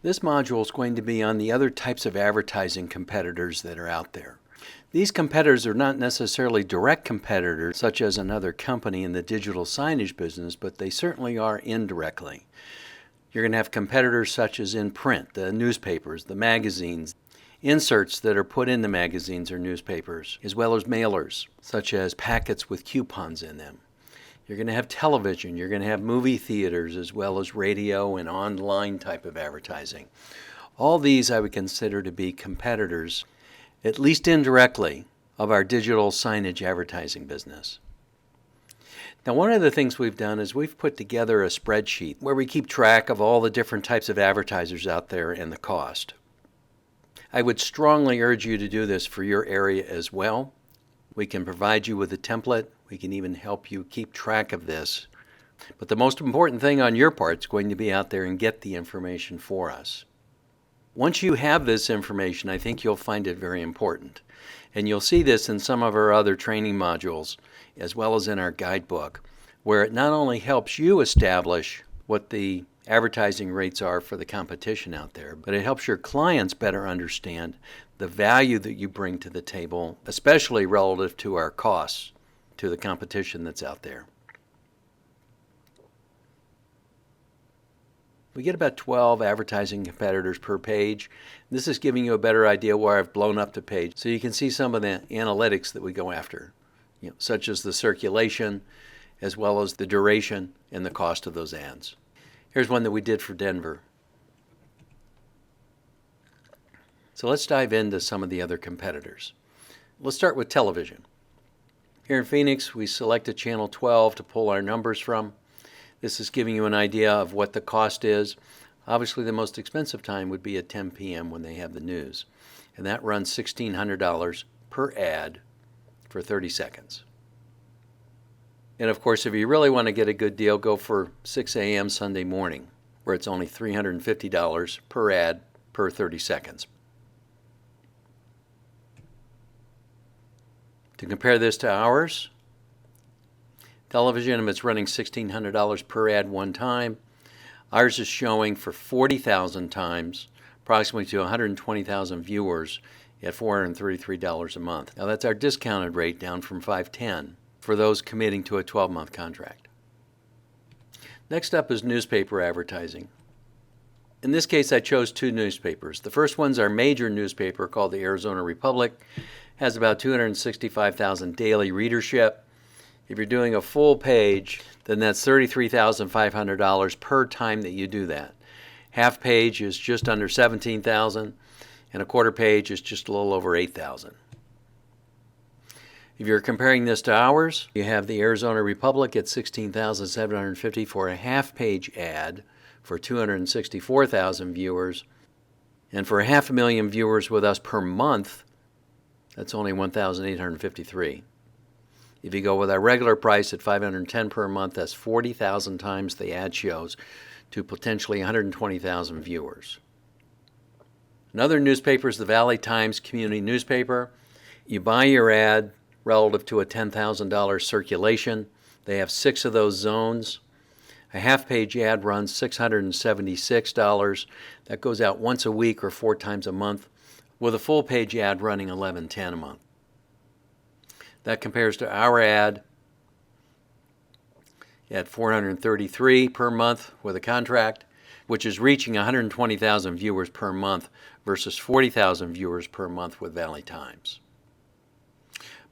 This module is going to be on the other types of advertising competitors that are out there. These competitors are not necessarily direct competitors, such as another company in the digital signage business, but they certainly are indirectly. You're going to have competitors such as in print, the newspapers, the magazines, inserts that are put in the magazines or newspapers, as well as mailers, such as packets with coupons in them. You're going to have television, you're going to have movie theaters, as well as radio and online type of advertising. All these I would consider to be competitors, at least indirectly, of our digital signage advertising business. Now, one of the things we've done is we've put together a spreadsheet where we keep track of all the different types of advertisers out there and the cost. I would strongly urge you to do this for your area as well. We can provide you with a template. We can even help you keep track of this. But the most important thing on your part is going to be out there and get the information for us. Once you have this information, I think you'll find it very important. And you'll see this in some of our other training modules, as well as in our guidebook, where it not only helps you establish what the advertising rates are for the competition out there, but it helps your clients better understand the value that you bring to the table, especially relative to our costs to the competition that's out there. We get about 12 advertising competitors per page. This is giving you a better idea where I've blown up the page, so you can see some of the analytics that we go after, such as the circulation, as well as the duration and the cost of those ads. Here's one that we did for Denver. So let's dive into some of the other competitors. Let's start with television. Here in Phoenix, we selected channel 12 to pull our numbers from. This is giving you an idea of what the cost is. Obviously, the most expensive time would be at 10 p.m. when they have the news. And that runs $1,600 per ad for 30 seconds. And of course, if you really want to get a good deal, go for 6 a.m. Sunday morning, where it's only $350 per ad per 30 seconds. To compare this to ours, television, if it's running $1,600 per ad one time, ours is showing for 40,000 times, approximately to 120,000 viewers at $433 a month. Now that's our discounted rate down from $510 for those committing to a 12-month contract. Next up is newspaper advertising. In this case, I chose two newspapers. The first one's our major newspaper called the Arizona Republic. Has about 265,000 daily readership. If you're doing a full page, then that's $33,500 per time that you do that. Half page is just under $17,000, and a quarter page is just a little over $8,000. If you're comparing this to ours, you have the Arizona Republic at $16,750 for a half-page ad for 264,000 viewers. And for 500,000 viewers with us per month, that's only $1,853. If you go with our regular price at $510 per month, that's 40,000 times the ad shows to potentially 120,000 viewers. Another newspaper is the Valley Times community newspaper. You buy your ad relative to a $10,000 circulation. They have 6 of those zones. A half-page ad runs $676. That goes out once a week or 4 times a month, with a full-page ad running $1110 a month. That compares to our ad at $433 per month with a contract, which is reaching 120,000 viewers per month versus 40,000 viewers per month with Valley Times.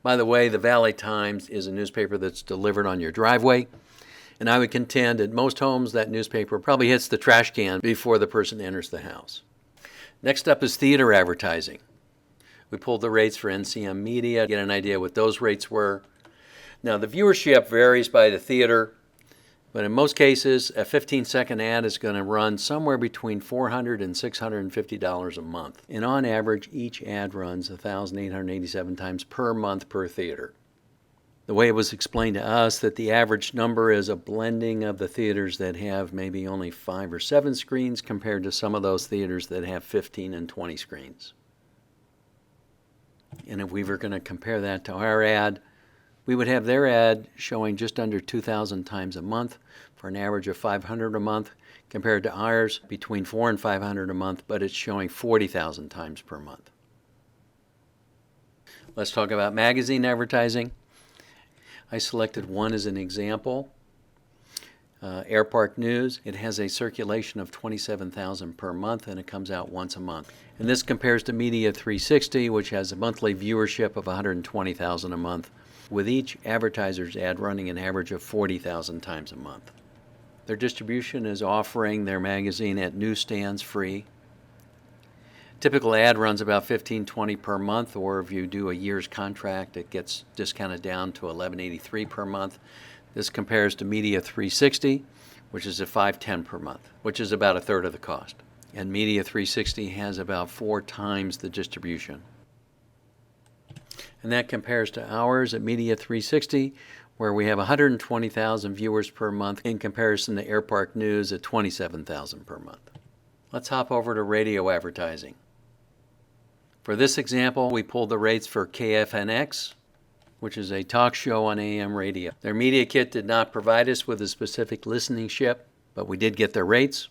By the way, the Valley Times is a newspaper that's delivered on your driveway, and I would contend at most homes that newspaper probably hits the trash can before the person enters the house. Next up is theater advertising. We pulled the rates for NCM Media to get an idea what those rates were. Now, the viewership varies by the theater, but in most cases, a 15-second ad is going to run somewhere between $400 and $650 a month. And on average, each ad runs 1,887 times per month per theater. The way it was explained to us that the average number is a blending of the theaters that have maybe only 5 or 7 screens compared to some of those theaters that have 15 and 20 screens. And if we were going to compare that to our ad, we would have their ad showing just under 2,000 times a month for an average of $500 a month, compared to ours between $400 and $500 a month, but it's showing 40,000 times per month. Let's talk about magazine advertising. I selected one as an example. Airpark News, it has a circulation of 27,000 per month and it comes out once a month. And this compares to Media 360, which has a monthly viewership of 120,000 a month, with each advertiser's ad running an average of 40,000 times a month. Their distribution is offering their magazine at newsstands free. Typical ad runs about $15.20 per month, or if you do a year's contract, it gets discounted down to $11.83 per month. This compares to Media 360, which is at $5.10 per month, which is about a third of the cost. And Media 360 has about 4 times the distribution. And that compares to ours at Media 360, where we have 120,000 viewers per month in comparison to Airpark News at 27,000 per month. Let's hop over to radio advertising. For this example, we pulled the rates for KFNX, which is a talk show on AM radio. Their media kit did not provide us with a specific listening ship, but we did get their rates.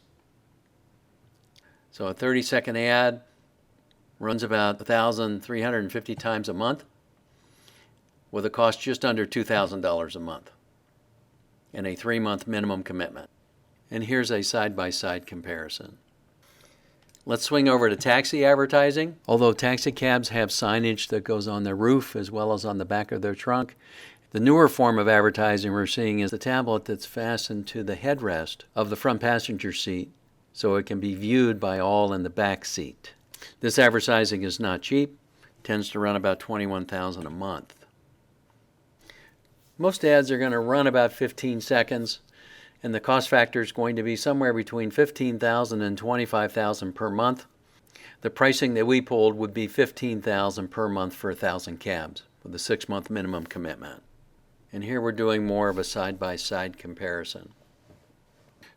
So a 30-second ad runs about 1,350 times a month with a cost just under $2,000 a month and a 3-month minimum commitment. And here's a side-by-side comparison. Let's swing over to taxi advertising. Although taxi cabs have signage that goes on their roof as well as on the back of their trunk, the newer form of advertising we're seeing is the tablet that's fastened to the headrest of the front passenger seat so it can be viewed by all in the back seat. This advertising is not cheap, tends to run about $21,000 a month. Most ads are going to run about 15 seconds. And the cost factor is going to be somewhere between $15,000 and $25,000 per month. The pricing that we pulled would be $15,000 per month for 1,000 cabs with a 6-month minimum commitment. And here we're doing more of a side-by-side comparison.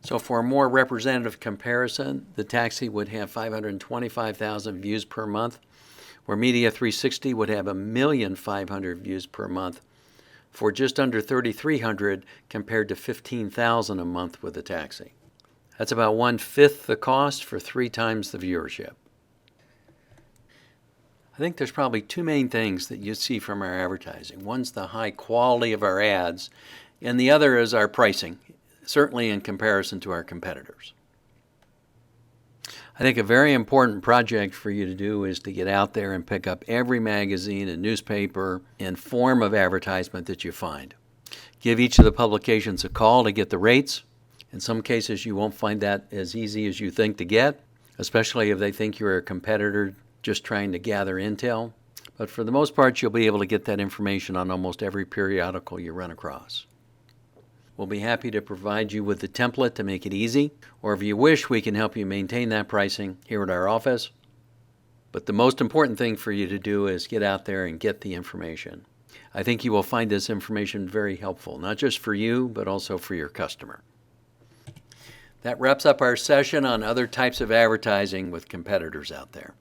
So for a more representative comparison, the taxi would have 525,000 views per month, where Media 360 would have 1,500,000 views per month, for just under 3,300 compared to 15,000 a month with a taxi. That's about 1/5 the cost for 3 times the viewership. I think there's probably 2 main things that you see from our advertising. One's the high quality of our ads, and the other is our pricing, certainly in comparison to our competitors. I think a very important project for you to do is to get out there and pick up every magazine and newspaper and form of advertisement that you find. Give each of the publications a call to get the rates. In some cases, you won't find that as easy as you think to get, especially if they think you're a competitor just trying to gather intel. But for the most part, you'll be able to get that information on almost every periodical you run across. We'll be happy to provide you with the template to make it easy, or if you wish, we can help you maintain that pricing here at our office. But the most important thing for you to do is get out there and get the information. I think you will find this information very helpful, not just for you, but also for your customer. That wraps up our session on other types of advertising with competitors out there.